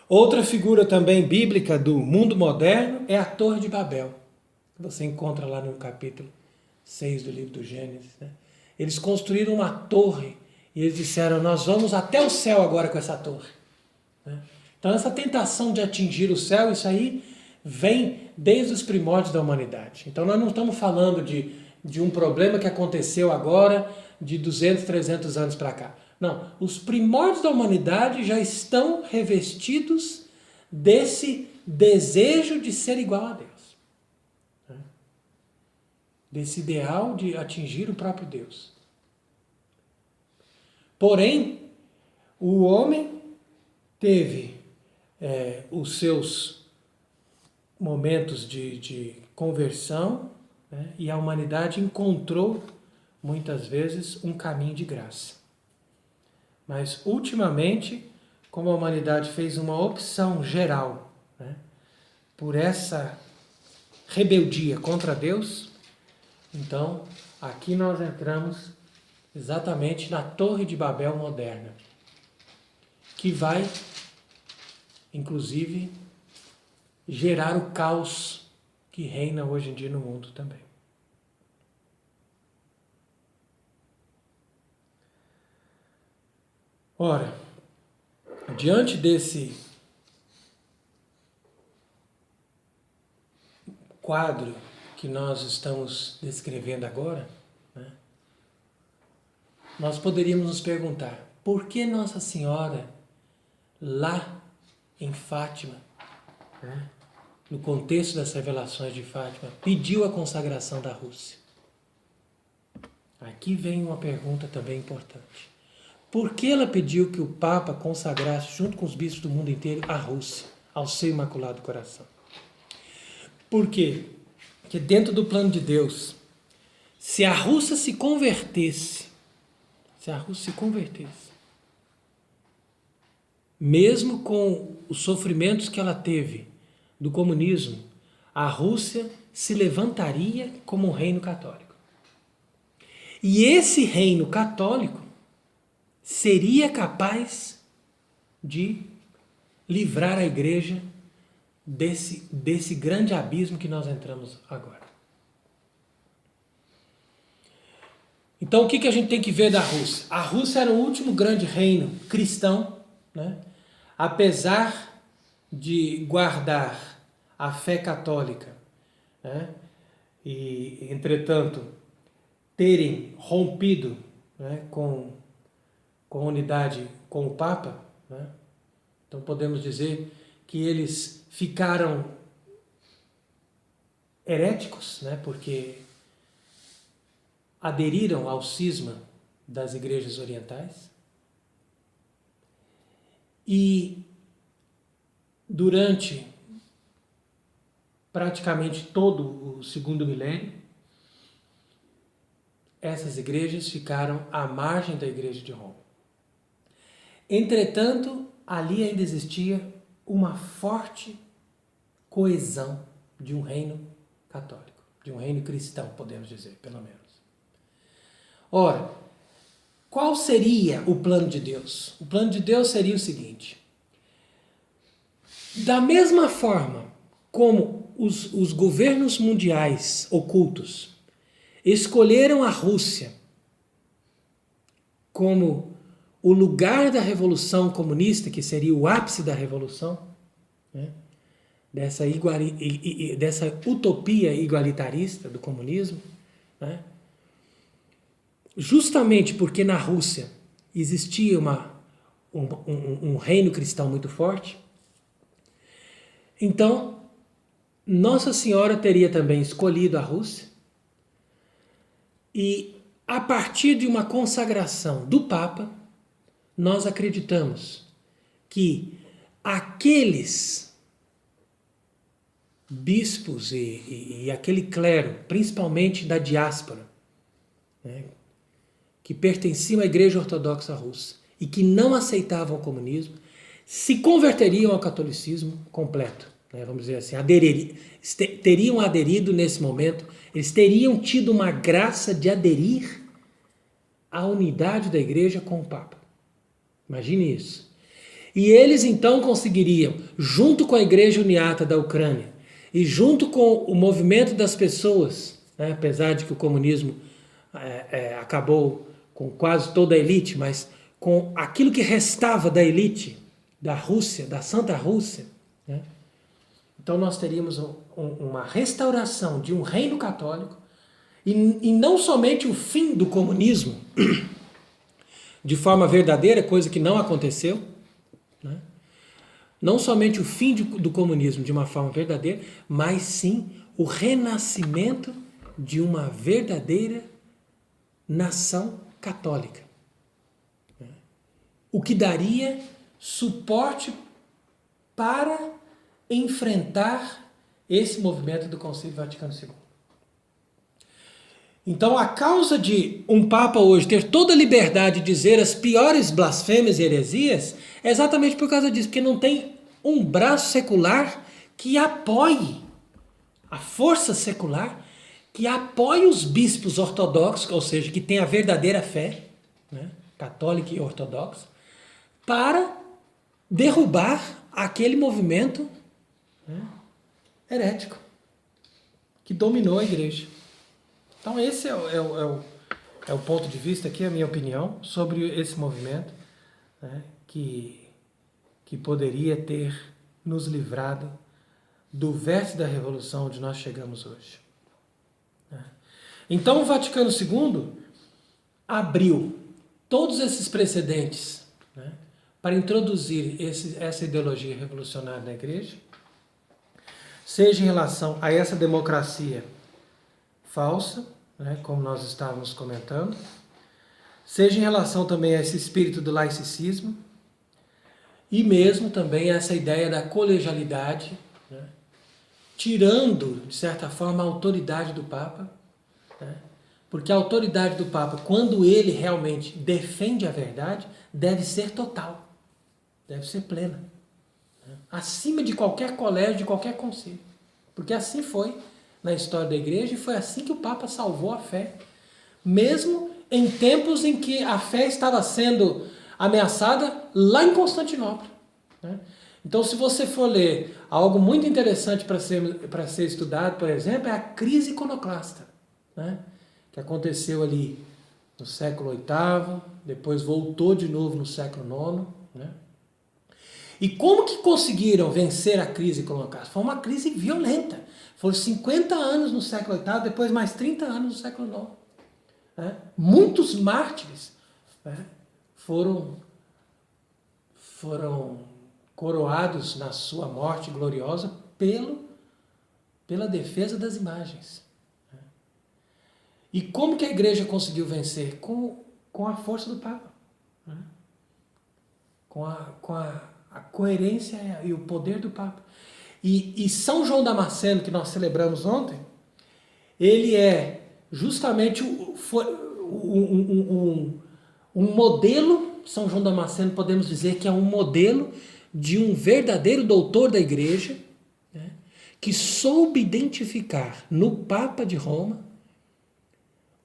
Outra figura também bíblica do mundo moderno é a Torre de Babel. Você encontra lá no capítulo 6 do livro do Gênesis, né? Eles construíram uma torre e eles disseram, nós vamos até o céu agora com essa torre. Então essa tentação de atingir o céu, isso aí vem desde os primórdios da humanidade. Então nós não estamos falando de um problema que aconteceu agora de 200, 300 anos para cá. Não, os primórdios da humanidade já estão revestidos desse desejo de ser igual a Deus. Desse ideal de atingir o próprio Deus. Porém, o homem teve os seus momentos de conversão, né? E a humanidade encontrou, muitas vezes, um caminho de graça. Mas, ultimamente, como a humanidade fez uma opção geral, né, por essa rebeldia contra Deus, então, aqui nós entramos exatamente na Torre de Babel moderna, que vai, inclusive, gerar o caos que reina hoje em dia no mundo também. Ora, diante desse quadro que nós estamos descrevendo agora, né, nós poderíamos nos perguntar, por que Nossa Senhora, lá em Fátima, né, no contexto das revelações de Fátima, pediu a consagração da Rússia? Aqui vem uma pergunta também importante. Por que ela pediu que o Papa consagrasse, junto com os bispos do mundo inteiro, a Rússia, ao seu Imaculado Coração? Por quê? Porque dentro do plano de Deus, se a Rússia se convertesse, mesmo com os sofrimentos que ela teve do comunismo, a Rússia se levantaria como um reino católico. E esse reino católico seria capaz de livrar a igreja desse grande abismo que nós entramos agora. Então o que a gente tem que ver da Rússia? A Rússia era o último grande reino cristão, né? Apesar de guardar a fé católica, né? E, entretanto, terem rompido, né, com a unidade com o Papa, né? Então podemos dizer que eles ficaram heréticos, né? Porque aderiram ao cisma das igrejas orientais. E durante praticamente todo o segundo milênio, essas igrejas ficaram à margem da igreja de Roma. Entretanto, ali ainda existia uma forte coesão de um reino católico, de um reino cristão, podemos dizer, pelo menos. Ora, qual seria o plano de Deus? O plano de Deus seria o seguinte: da mesma forma como os governos mundiais ocultos escolheram a Rússia como o lugar da revolução comunista, que seria o ápice da revolução, né? dessa utopia igualitarista do comunismo, né? Justamente porque na Rússia existia um reino cristão muito forte, então Nossa Senhora teria também escolhido a Rússia e, a partir de uma consagração do Papa, nós acreditamos que aqueles bispos e aquele clero, principalmente da diáspora, né, que pertenciam à Igreja Ortodoxa Russa e que não aceitavam o comunismo, se converteriam ao catolicismo completo. Né, vamos dizer assim, teriam aderido nesse momento, eles teriam tido uma graça de aderir à unidade da Igreja com o Papa. Imagine isso. E eles então conseguiriam, junto com a Igreja Uniata da Ucrânia e junto com o movimento das pessoas, né, apesar de que o comunismo acabou com quase toda a elite, mas com aquilo que restava da elite da Rússia, da Santa Rússia, né, então nós teríamos uma restauração de um reino católico e não somente o fim do comunismo de forma verdadeira, coisa que não aconteceu, né? Não somente o fim do comunismo de uma forma verdadeira, mas sim o renascimento de uma verdadeira nação católica. O que daria suporte para enfrentar esse movimento do Concílio Vaticano II. Então, a causa de um Papa hoje ter toda a liberdade de dizer as piores blasfêmias e heresias é exatamente por causa disso, porque não tem um braço secular que apoie, a força secular que apoie os bispos ortodoxos, ou seja, que tem a verdadeira fé, né, católica e ortodoxa, para derrubar aquele movimento, né, herético que dominou a igreja. Então esse é o ponto de vista aqui, a minha opinião, sobre esse movimento, né, que poderia ter nos livrado do vértice da revolução onde nós chegamos hoje. Então o Vaticano II abriu todos esses precedentes, né, para introduzir essa ideologia revolucionária na igreja, seja em relação a essa democracia falsa, né, como nós estávamos comentando, seja em relação também a esse espírito do laicismo e mesmo também a essa ideia da colegialidade, né, tirando, de certa forma, a autoridade do Papa, né, porque a autoridade do Papa, quando ele realmente defende a verdade, deve ser total, deve ser plena, né, acima de qualquer colégio, de qualquer concílio, porque assim foi na história da igreja e foi assim que o Papa salvou a fé, mesmo em tempos em que a fé estava sendo ameaçada lá em Constantinopla, né? Então, se você for ler algo muito interessante para ser estudado, por exemplo, é a crise iconoclasta, né, que aconteceu ali no século VIII, depois voltou de novo no século IX, né? E como que conseguiram vencer a crise iconoclasta? Foi uma crise violenta. Foram 50 anos no século VIII, depois mais 30 anos no século IX. Né? Muitos mártires, né, foram coroados na sua morte gloriosa pela defesa das imagens. Né? E como que a igreja conseguiu vencer? Com a força do Papa. Né? Com a coerência e o poder do Papa. E São João Damasceno, que nós celebramos ontem, ele é justamente um modelo. São João Damasceno, podemos dizer que é um modelo de um verdadeiro doutor da igreja, né, que soube identificar no Papa de Roma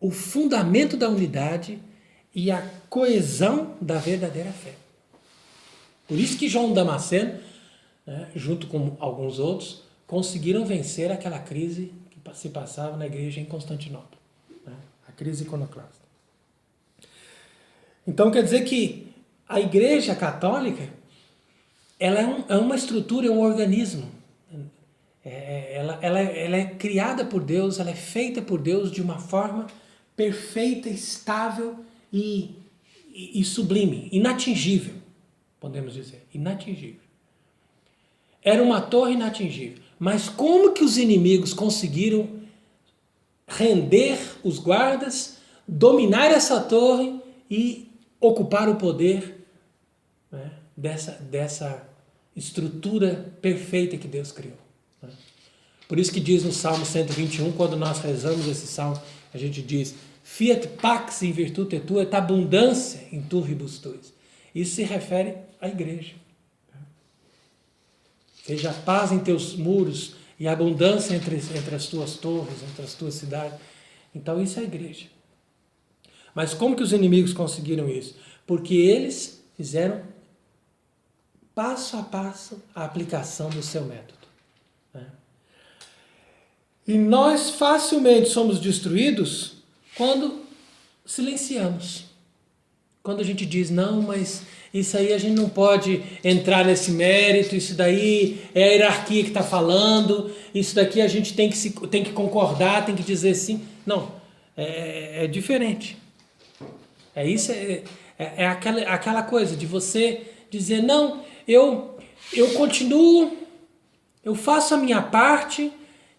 o fundamento da unidade e a coesão da verdadeira fé. Por isso que João Damasceno, né, junto com alguns outros, conseguiram vencer aquela crise que se passava na igreja em Constantinopla, né, a crise iconoclasta. Então quer dizer que a Igreja Católica, ela é uma estrutura, é um organismo. Ela é criada por Deus, ela é feita por Deus de uma forma perfeita, estável e sublime, inatingível, podemos dizer, inatingível. Era uma torre inatingível. Mas como que os inimigos conseguiram render os guardas, dominar essa torre e ocupar o poder, né, dessa estrutura perfeita que Deus criou? Né? Por isso que diz no Salmo 121, quando nós rezamos esse salmo, a gente diz: Fiat pax in virtute tua et abundância in turribus tuis. Isso se refere à igreja. Seja paz em teus muros e abundância entre as tuas torres, entre as tuas cidades. Então isso é a igreja. Mas como que os inimigos conseguiram isso? Porque eles fizeram passo a passo a aplicação do seu método. Né? E nós facilmente somos destruídos quando silenciamos. Quando a gente diz, não, mas isso aí a gente não pode entrar nesse mérito, isso daí é a hierarquia que está falando, isso daqui a gente tem que concordar, tem que dizer sim. Não, é diferente. É aquela coisa de você dizer, não, eu continuo, eu faço a minha parte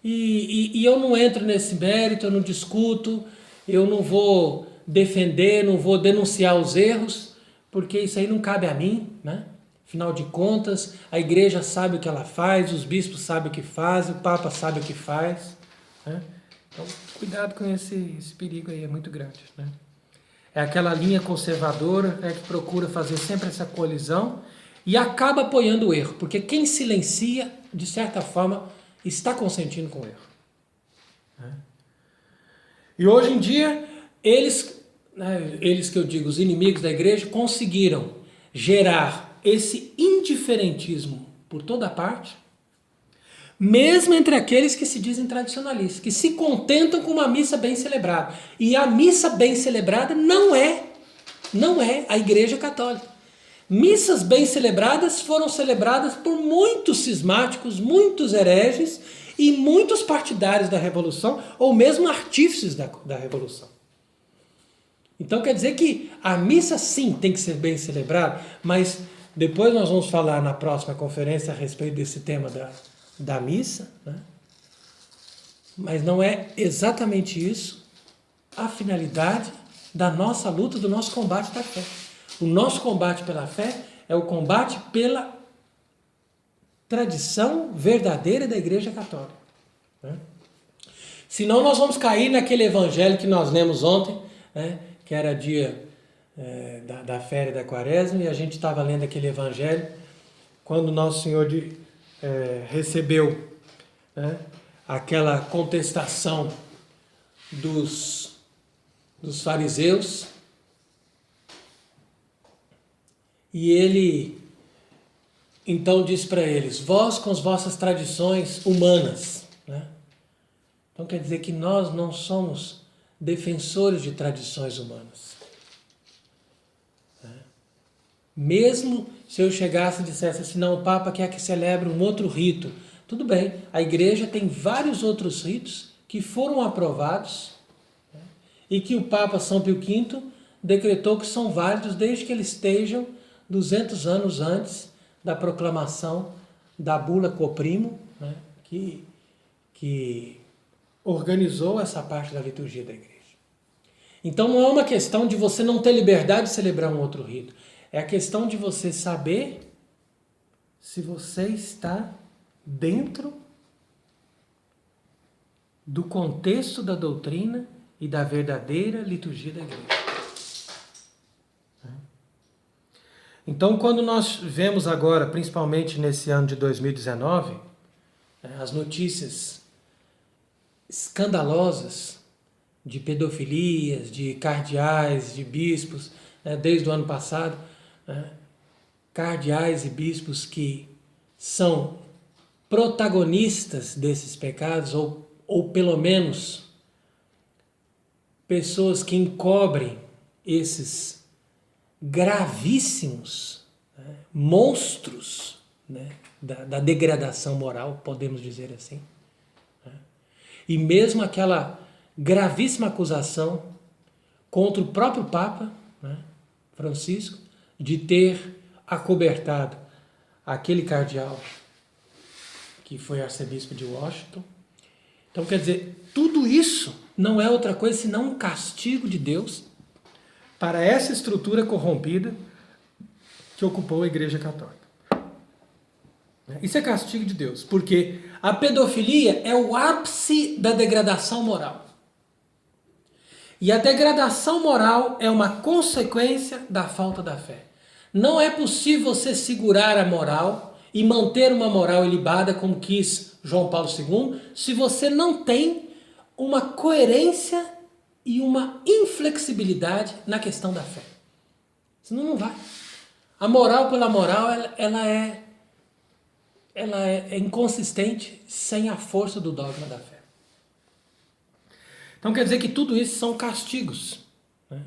e eu não entro nesse mérito, eu não discuto, eu não vou defender, não vou denunciar os erros, porque isso aí não cabe a mim, né? Afinal de contas, a igreja sabe o que ela faz, os bispos sabem o que fazem, o Papa sabe o que faz. Né? Então, cuidado com esse perigo aí, é muito grande. Né? É aquela linha conservadora que procura fazer sempre essa colisão e acaba apoiando o erro, porque quem silencia, de certa forma, está consentindo com o erro. Né? E hoje em dia, eles que eu digo, os inimigos da igreja, conseguiram gerar esse indiferentismo por toda parte, mesmo entre aqueles que se dizem tradicionalistas, que se contentam com uma missa bem celebrada. E a missa bem celebrada não é a Igreja Católica. Missas bem celebradas foram celebradas por muitos cismáticos, muitos hereges e muitos partidários da Revolução, ou mesmo artífices da Revolução. Então quer dizer que a missa sim tem que ser bem celebrada, mas depois nós vamos falar na próxima conferência a respeito desse tema da missa, né? Mas não é exatamente isso a finalidade da nossa luta, do nosso combate da fé. O nosso combate pela fé é o combate pela tradição verdadeira da Igreja Católica. Né? Senão nós vamos cair naquele evangelho que nós lemos ontem, né? Que era dia da férias da Quaresma, e a gente estava lendo aquele evangelho quando Nosso Senhor recebeu, né, aquela contestação dos fariseus, e ele então diz para eles: vós com as vossas tradições humanas. Né? Então quer dizer que nós não somos defensores de tradições humanas. Mesmo se eu chegasse e dissesse assim, não, o Papa quer que celebre um outro rito, tudo bem, a igreja tem vários outros ritos que foram aprovados, né, e que o Papa São Pio V decretou que são válidos desde que eles estejam 200 anos antes da proclamação da bula Coprimo, né, que organizou essa parte da liturgia da igreja. Então não é uma questão de você não ter liberdade de celebrar um outro rito. É a questão de você saber se você está dentro do contexto da doutrina e da verdadeira liturgia da igreja. Então, quando nós vemos agora, principalmente nesse ano de 2019, as notícias escandalosas de pedofilias, de cardeais, de bispos, desde o ano passado, cardeais e bispos que são protagonistas desses pecados, ou pelo menos pessoas que encobrem gravíssimos, né, monstros, né, da degradação moral, podemos dizer assim. Né? E mesmo aquela gravíssima acusação contra o próprio Papa, né, Francisco, de ter acobertado aquele cardeal que foi arcebispo de Washington. Então, quer dizer, tudo isso não é outra coisa senão um castigo de Deus para essa estrutura corrompida que ocupou a Igreja Católica. Isso é castigo de Deus, porque a pedofilia é o ápice da degradação moral. E a degradação moral é uma consequência da falta da fé. Não é possível você segurar a moral e manter uma moral ilibada como quis João Paulo II, se você não tem uma coerência e uma inflexibilidade na questão da fé. Senão não vai. A moral pela moral, ela é inconsistente sem a força do dogma da fé. Então quer dizer que tudo isso são castigos. Né?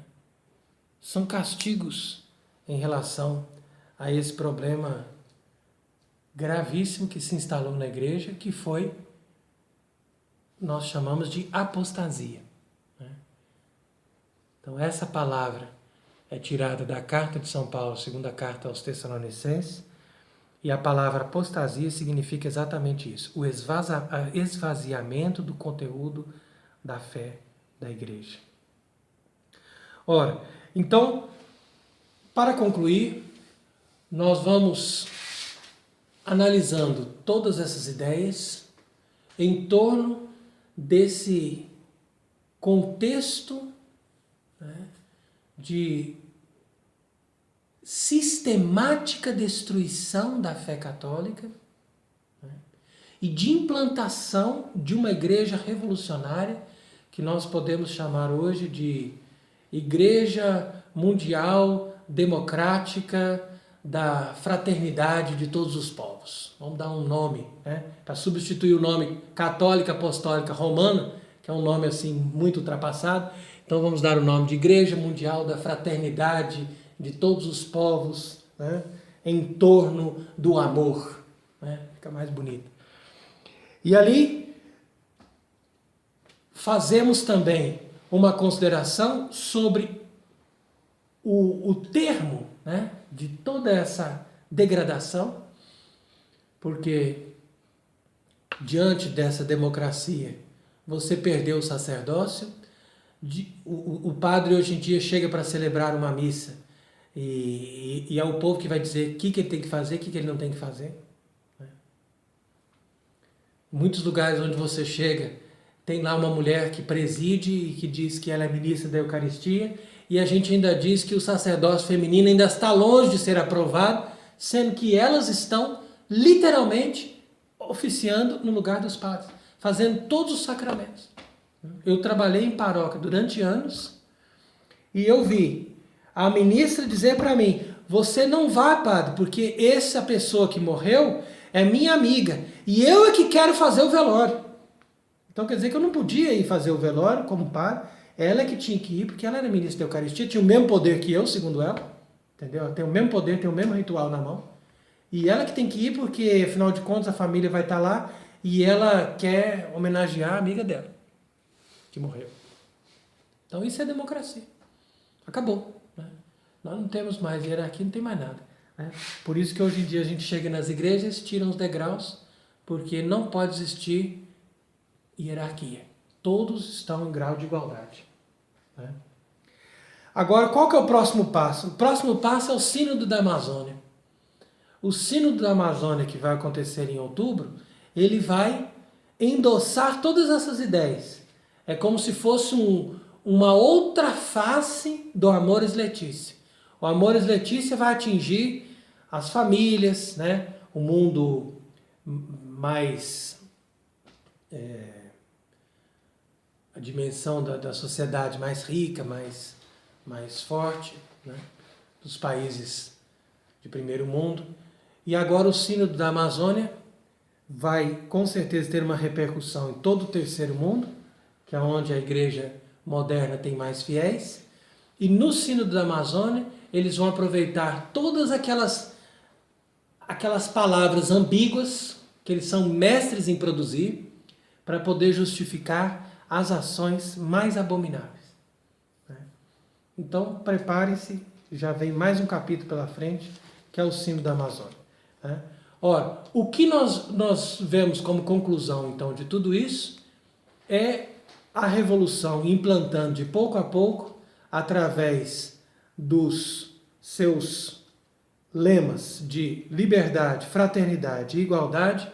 São castigos em relação a esse problema gravíssimo que se instalou na igreja, que foi, nós chamamos de apostasia. Né? Então essa palavra é tirada da carta de São Paulo, segunda carta aos Tessalonicenses, e a palavra apostasia significa exatamente isso, o esvaziamento do conteúdo da fé da igreja. Ora, então, para concluir, nós vamos analisando todas essas ideias em torno desse contexto, né, de sistemática destruição da fé católica, né, e de implantação de uma igreja revolucionária que nós podemos chamar hoje de Igreja Mundial Democrática da Fraternidade de Todos os Povos. Vamos dar um nome, né, para substituir o nome Católica Apostólica Romana, que é um nome assim muito ultrapassado. Então vamos dar o nome de Igreja Mundial da Fraternidade de Todos os Povos, né, em torno do amor. Né, fica mais bonito. E ali fazemos também uma consideração sobre o termo, né, de toda essa degradação, porque diante dessa democracia você perdeu o sacerdócio, o padre hoje em dia chega para celebrar uma missa e é o povo que vai dizer o que ele tem que fazer, o que ele não tem que fazer. Muitos lugares onde você chega, tem lá uma mulher que preside e que diz que ela é ministra da Eucaristia, e a gente ainda diz que o sacerdócio feminino ainda está longe de ser aprovado, sendo que elas estão literalmente oficiando no lugar dos padres, fazendo todos os sacramentos. Eu trabalhei em paróquia durante anos e eu vi a ministra dizer para mim: você não vá, padre, porque essa pessoa que morreu é minha amiga e eu é que quero fazer o velório. Então quer dizer que eu não podia ir fazer o velório como padre, ela é que tinha que ir, porque ela era ministra da Eucaristia, tinha o mesmo poder que eu, segundo ela, entendeu? Ela tem o mesmo poder, tem o mesmo ritual na mão, e ela que tem que ir porque, afinal de contas, a família vai estar lá e ela quer homenagear a amiga dela, que morreu. Então isso é democracia. Acabou. Né? Nós não temos mais hierarquia, não tem mais nada. Né? Por isso que hoje em dia a gente chega nas igrejas, tira os degraus, porque não pode existir hierarquia. Todos estão em grau de igualdade. Né? Agora, qual que é o próximo passo? O próximo passo é o Sínodo da Amazônia. O Sínodo da Amazônia, que vai acontecer em outubro, ele vai endossar todas essas ideias. É como se fosse uma outra face do Amoris Laetitia. O Amoris Laetitia vai atingir as famílias, né? O mundo mais... a dimensão da sociedade mais rica, mais forte, né? Dos países de primeiro mundo. E agora o Sínodo da Amazônia vai com certeza ter uma repercussão em todo o terceiro mundo, que é onde a igreja moderna tem mais fiéis, E no Sínodo da Amazônia, eles vão aproveitar todas aquelas palavras ambíguas que eles são mestres em produzir para poder justificar as ações mais abomináveis. Então, prepare-se, já vem mais um capítulo pela frente, que é o Sínodo da Amazônia. Ora, o que nós vemos como conclusão, então, de tudo isso é a revolução implantando de pouco a pouco, através dos seus lemas de liberdade, fraternidade e igualdade,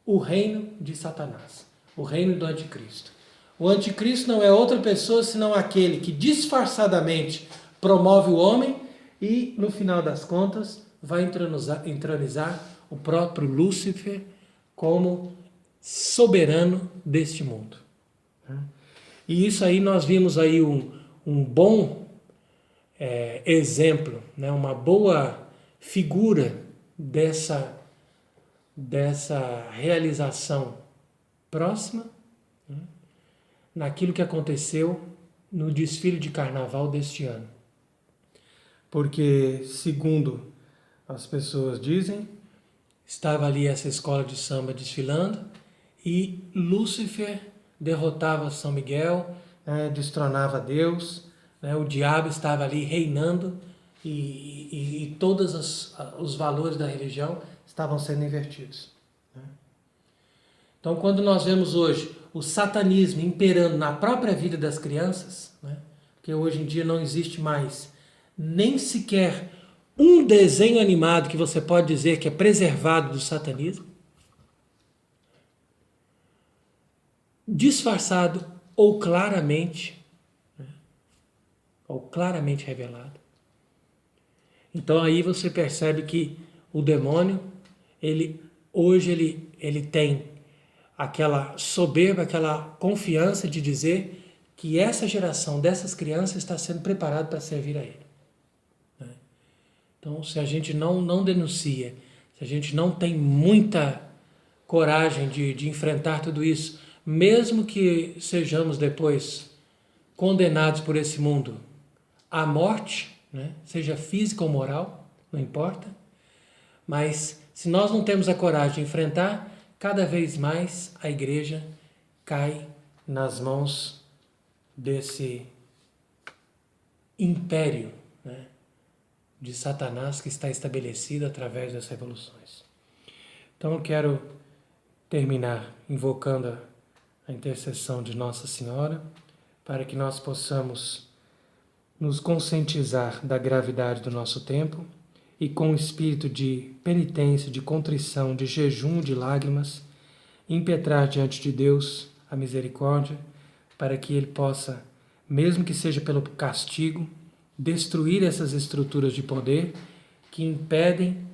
o reino de Satanás, o reino do anticristo. O anticristo não é outra pessoa senão aquele que disfarçadamente promove o homem e, no final das contas, vai entronizar o próprio Lúcifer como soberano deste mundo. E isso aí nós vimos aí um bom exemplo, né, uma boa figura dessa realização próxima, né, naquilo que aconteceu no desfile de carnaval deste ano. Porque, segundo as pessoas dizem, estava ali essa escola de samba desfilando e Lúcifer derrotava São Miguel, destronava Deus, o diabo estava ali reinando e todos os valores da religião estavam sendo invertidos. Então, quando nós vemos hoje o satanismo imperando na própria vida das crianças, porque hoje em dia não existe mais nem sequer um desenho animado que você pode dizer que é preservado do satanismo, disfarçado ou claramente revelado. Então aí você percebe que o demônio, hoje ele tem aquela soberba, aquela confiança de dizer que essa geração dessas crianças está sendo preparada para servir a ele. Então, se a gente não denuncia, se a gente não tem muita coragem de enfrentar tudo isso, mesmo que sejamos depois condenados por esse mundo à morte, seja física ou moral, não importa, mas se nós não temos a coragem de enfrentar, cada vez mais a igreja cai nas mãos desse império, de Satanás que está estabelecido através das revoluções. Então eu quero terminar invocando a intercessão de Nossa Senhora para que nós possamos nos conscientizar da gravidade do nosso tempo e com o espírito de penitência, de contrição, de jejum, de lágrimas, impetrar diante de Deus a misericórdia para que Ele possa, mesmo que seja pelo castigo, destruir essas estruturas de poder que impedem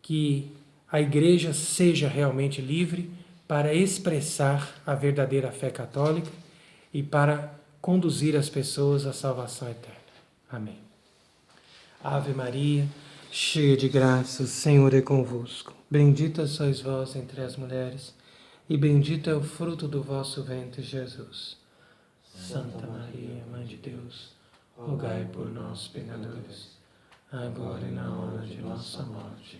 que a igreja seja realmente livre para expressar a verdadeira fé católica e para conduzir as pessoas à salvação eterna. Amém. Ave Maria, cheia de graça, o Senhor é convosco. Bendita sois vós entre as mulheres, e bendito é o fruto do vosso ventre, Jesus. Santa Maria, Mãe de Deus, rogai por nós, pecadores, agora e na hora de nossa morte.